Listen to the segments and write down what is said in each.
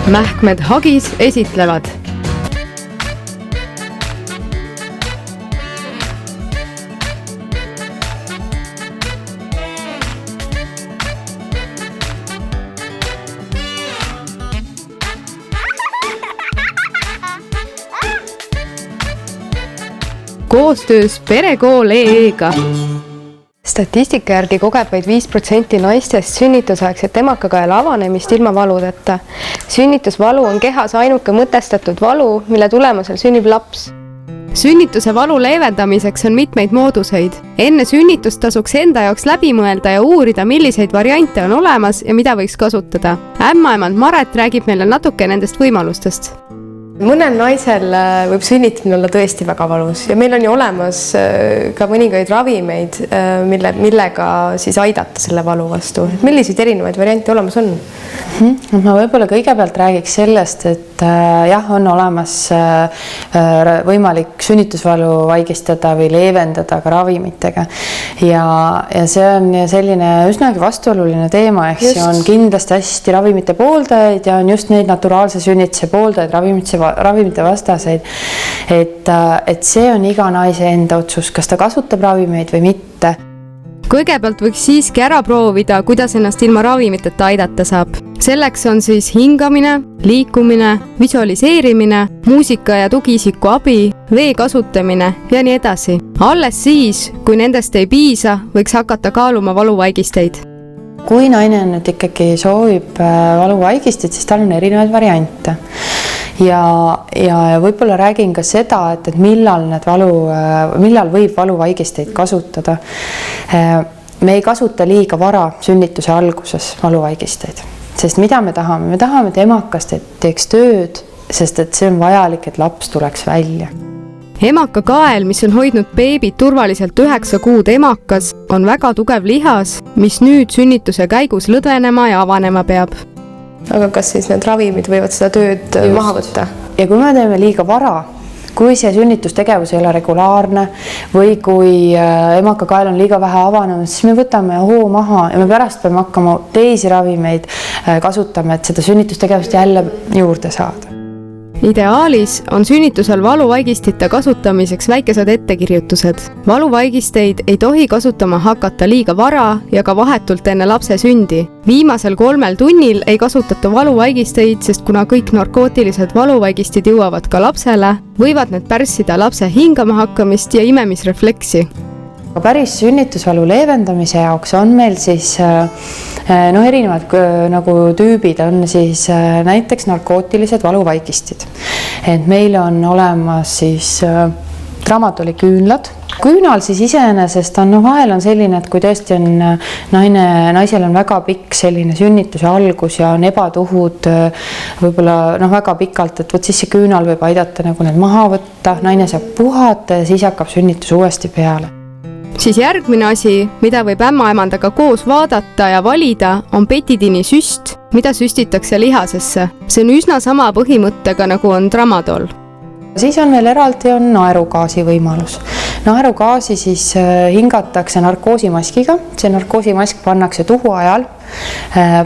Mähkmed Hagis esitlevad koostöös Perekool EE-ga. Statistika järgi kogeb vaid 5% naistest sünnitusaegset emakakaela avanemist ilma valudeta. Sünnitusvalu on kehas ainuke mõtestatud valu, mille tulemusel sünnib laps. Sünnituse valu leevendamiseks on mitmeid mooduseid. Enne sünnitust tasuks enda jaoks läbi mõelda ja uurida, milliseid variante on olemas ja mida võiks kasutada. Ämmaemand Maret räägib meile natuke nendest võimalustest. Mõnel naisel võib sünnitamine olla tõesti väga valus ja meil on ju olemas ka mõningaid ravimeid, millega siis aidata selle valu vastu. Milliseid erinevaid variante olemas on? Ma võib-olla kõigepealt räägiks sellest, et jah, on olemas võimalik sünnitusvalu vaigistada või leevendada ka ravimitega. Ja see on selline üsnagi vastuoluline teema, ehk see on kindlasti hästi ravimite pooldajaid ja on just neid naturaalse sünnituse pooldajaid, ravimite vastaseid, et see on iga naise enda otsus, kas ta kasutab ravimeid või mitte. Kõigepealt võiks siiski ära proovida, kuidas ennast ilma ravimiteta aidata saab. Selleks on siis hingamine, liikumine, visualiseerimine, muusika ja tugiisiku abi, vee kasutamine ja nii edasi. Alles siis, kui nendest ei piisa, võiks hakata kaaluma valuvaigisteid. Kui naine nüüd ikkagi soovib valuvaigistit, siis tal on erinevaid variante. Ja võib-olla räägin ka seda, et millal võib valuvaigisteid kasutada. Me ei kasuta liiga vara sünnituse alguses valuvaigisteid, sest mida me tahame? Me tahame, et emakas teeks tööd, sest et see on vajalik, et laps tuleks välja. Emakakael, mis on hoidnud beebit turvaliselt 9 kuud emakas, on väga tugev lihas, mis nüüd sünnituse käigus lõdvenema ja avanema peab. Aga kas siis need ravimid võivad seda tööd maha võtta? Ja kui me teeme liiga vara, kui see sünnitustegevus ei ole regulaarne või kui emakakael on liiga vähe avanenud, siis me võtame hoo maha ja me pärast peame hakkama teisi ravimeid kasutama, et seda sünnitustegevust jälle juurde saada. Ideaalis on sünnitusel valuvaigistite kasutamiseks väikesed ettekirjutused. Valuvaigisteid ei tohi kasutama hakata liiga vara ja ka vahetult enne lapse sündi. Viimasel 3 tunnil ei kasutata valuvaigisteid, sest kuna kõik narkootilised valuvaigistid jõuavad ka lapsele, võivad need pärssida lapse hingama hakkamist ja imemisrefleksi. Päris sünnitusvalu leevendamise jaoks on meil siis erinevad nagu tüübid on siis näiteks narkootilised valuvaigistid. Et meil on olemas siis tramadoli küünlad. Küünal siis iseenesest on, vahel on selline, et kui tõesti on naisel on väga pikk selline sünnituse algus ja on ebatuhud võib-olla väga pikalt, et siis see küünal võib aidata nagu need maha võtta, naine saab puhata ja siis hakkab sünnitus uuesti peale. Siis järgmine asi, mida võib ämmaemandaga koos vaadata ja valida, on petidini süst, mida süstitakse lihasesse. See on üsna sama põhimõttega, nagu on tramadol. Siis on veel eraldi on naerugaasi võimalus. Naerugaasi siis hingatakse narkoosimaskiga. See narkoosimask pannakse tuhu ajal,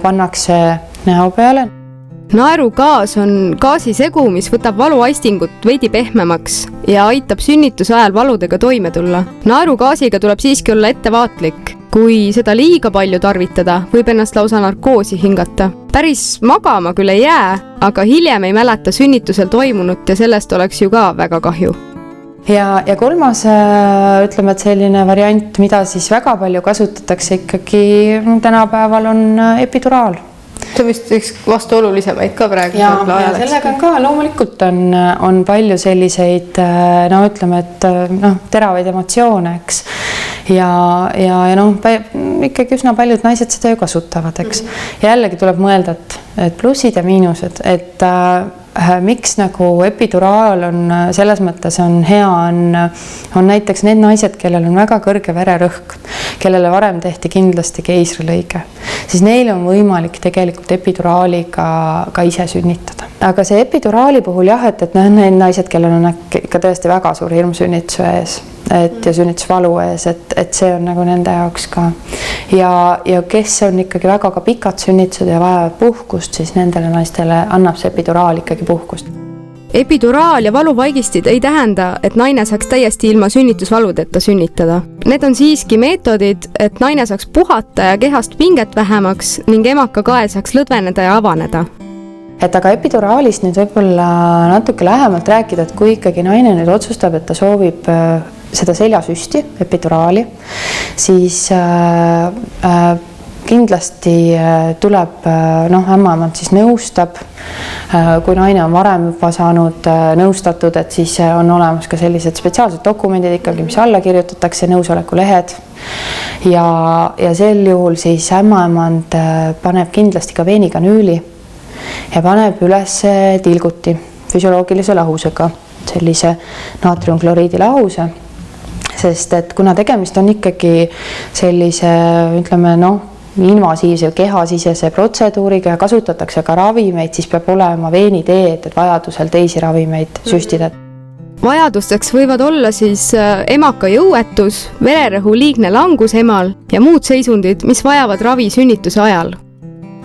pannakse näo peale. Naerugaas on gaasisegu, mis võtab valuaistingut veidi pehmemaks ja aitab sünnituse ajal valudega toime tulla. Naerugaasiga tuleb siiski olla ettevaatlik. Kui seda liiga palju tarvitada, võib ennast lausa narkoosi hingata. Päris magama küll ei jää, aga hiljem ei mäleta sünnitusel toimunut ja sellest oleks ju ka väga kahju. Ja kolmas, ütleme, et selline variant, mida siis väga palju kasutatakse ikkagi tänapäeval on epiduraal. See on vist üks vastuolulisemaid ka praegu. Ja sellega ka loomulikult on palju selliseid, ütleme, et teravaid emotsioone, eks. Ja ikkagi üsna paljud naised seda ju kasutavad, eks. Ja jällegi tuleb mõelda, et plussid ja miinused, et miks nagu epiduraal on selles mõttes on hea, on näiteks need naised, kellel on väga kõrge vererõhk, kellele varem tehti kindlasti keisrilõige, siis neil on võimalik tegelikult epiduraaliga ka ise sünnitada. Aga see epiduraali puhul jah, et need naised, kellel on ka tõesti väga suur hirm sünnituse ees, ja sünnitusvalu ees, et see on nagu nende jaoks ka. Ja kes on ikkagi väga ka pikad sünnitused ja vajavad puhkust, siis nendele naistele annab see epiduraal ikkagi puhkust. Epiduraal ja valuvaigistid ei tähenda, et naine saaks täiesti ilma sünnitusvaludeta sünnitada. Need on siiski meetodid, et naine saaks puhata ja kehast pinget vähemaks ning emakakael saaks lõdveneda ja avaneda. Et aga epiduraalist nüüd võib-olla natuke lähemalt rääkida, et kui ikkagi naine nüüd otsustab, et ta soovib seda seljasüsti, epiduraali, siis kindlasti tuleb, ämmaemand siis nõustab, kui naine on varem juba saanud nõustatud, et siis on olemas ka sellised spetsiaalsed dokumendid ikkagi, mis alla kirjutatakse, nõusolekulehed ja sel juhul siis ämmaemand paneb kindlasti ka veenikanüüli ja paneb üles tilguti füsioloogilise lahusega, sellise naatriumkloriidi lahuse, sest et kuna tegemist on ikkagi sellise, ütleme, invasiivse kehasisese protseduuriga ja kasutatakse ka ravimeid, siis peab olema veeniteed, et vajadusel teisi ravimeid süstida. Vajadusteks võivad olla siis emaka jõuetus, vererõhu liigne langus emal ja muud seisundid, mis vajavad ravi sünnituse ajal.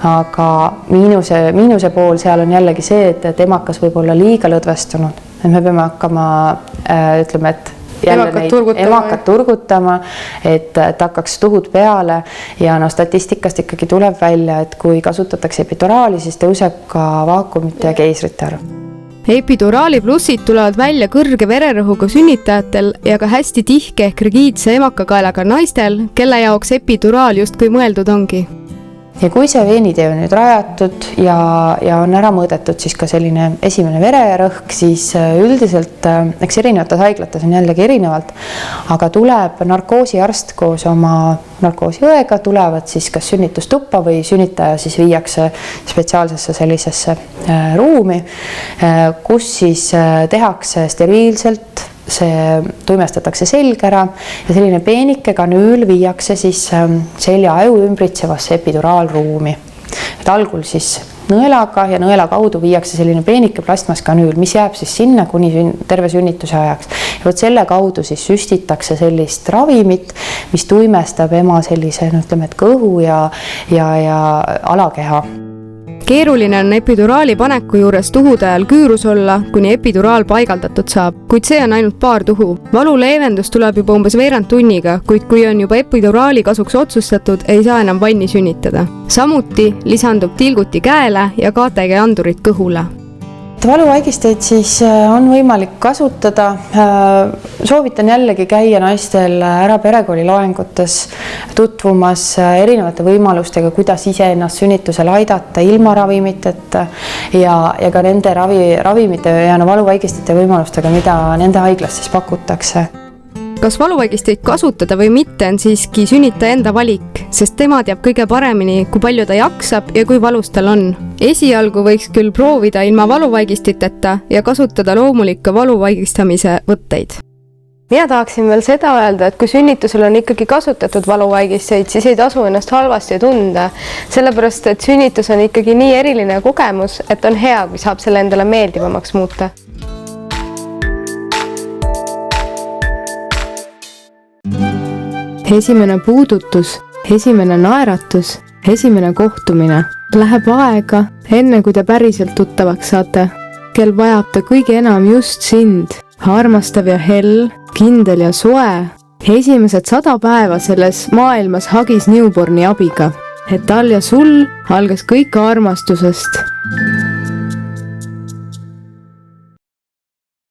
Aga miinuse pool seal on jällegi see, et emakas võib olla liiga lõdvestunud. Et me peame hakkama, ütleme, et emakat turgutama, et hakkaks tuhud peale ja statistikast ikkagi tuleb välja, et kui kasutatakse epiduraali, siis tõuseb ka vaakumite ja keisrite arv. Epiduraali plussid tulevad välja kõrge vererõhuga sünnitajatel ja ka hästi tihke ehk rigiidse emakakaelaga naistel, kelle jaoks epiduraal justkui mõeldud ongi. Ja kui see veenitee on nüüd rajatud ja on ära mõõdetud siis ka selline esimene vererõhk, siis üldiselt, eks erinevates haiglates on jällegi erinevalt, aga tuleb narkoosiarst koos oma narkoosiõega, tulevad siis kas sünnitustuppa või sünnitaja siis viiakse spetsiaalsesse sellisesse ruumi, kus siis tehakse steriilselt, see tuimestatakse selg ära ja selline peenike kanüül viiakse siis seljaaju ümbritsevasse epiduraalruumi. Et algul siis nõelaga ja nõela kaudu viiakse selline peenike plastmaskanüül, mis jääb siis sinna kuni terve sünnituse ajaks. Ja võt selle kaudu siis süstitakse sellist ravimit, mis tuimestab ema sellise, ütleme, et kõhu ja alakeha. Keeruline on epiduraali paneku juures tuhude ajal küürus olla, kuni epiduraal paigaldatud saab, kuid see on ainult paar tuhu. Valu leevendus tuleb juba umbes veerand tunniga, kuid kui on juba epiduraali kasuks otsustatud, ei saa enam vanni sünnitada. Samuti lisandub tilguti käele ja KTG andurid kõhule. Valuvaigisteid siis on võimalik kasutada. Soovitan jällegi käia naistel ära perekooli loengutes tutvumas erinevate võimalustega, kuidas ise ennast sünnitusel aidata ilma ravimiteta ja ka nende ravimite ja valuvaigistite võimalustega, mida nende haiglas siis pakutakse. Kas valuvaigisteid kasutada või mitte on siiski sünnitaja enda valik, sest tema teab kõige paremini, kui palju ta jaksab ja kui valus tal on. Esialgu võiks küll proovida ilma valuvaigistiteta ja kasutada loomulikke valuvaigistamise võtteid. Mina tahaksin veel seda öelda, et kui sünnitusel on ikkagi kasutatud valuvaigisteid, siis ei tasu ennast halvasti tunda, sellepärast et sünnitus on ikkagi nii eriline kogemus, et on hea, kui saab selle endale meeldivamaks muuta. Esimene puudutus, esimene naeratus, esimene kohtumine. Läheb aega, enne kui te päriselt tuttavaks saate. Kel vajab ta kõige enam just sind. Armastav ja hell, kindel ja soe. Esimesed 100 päeva selles maailmas hagis newborni abiga. Et tal ja sul algas kõik armastusest.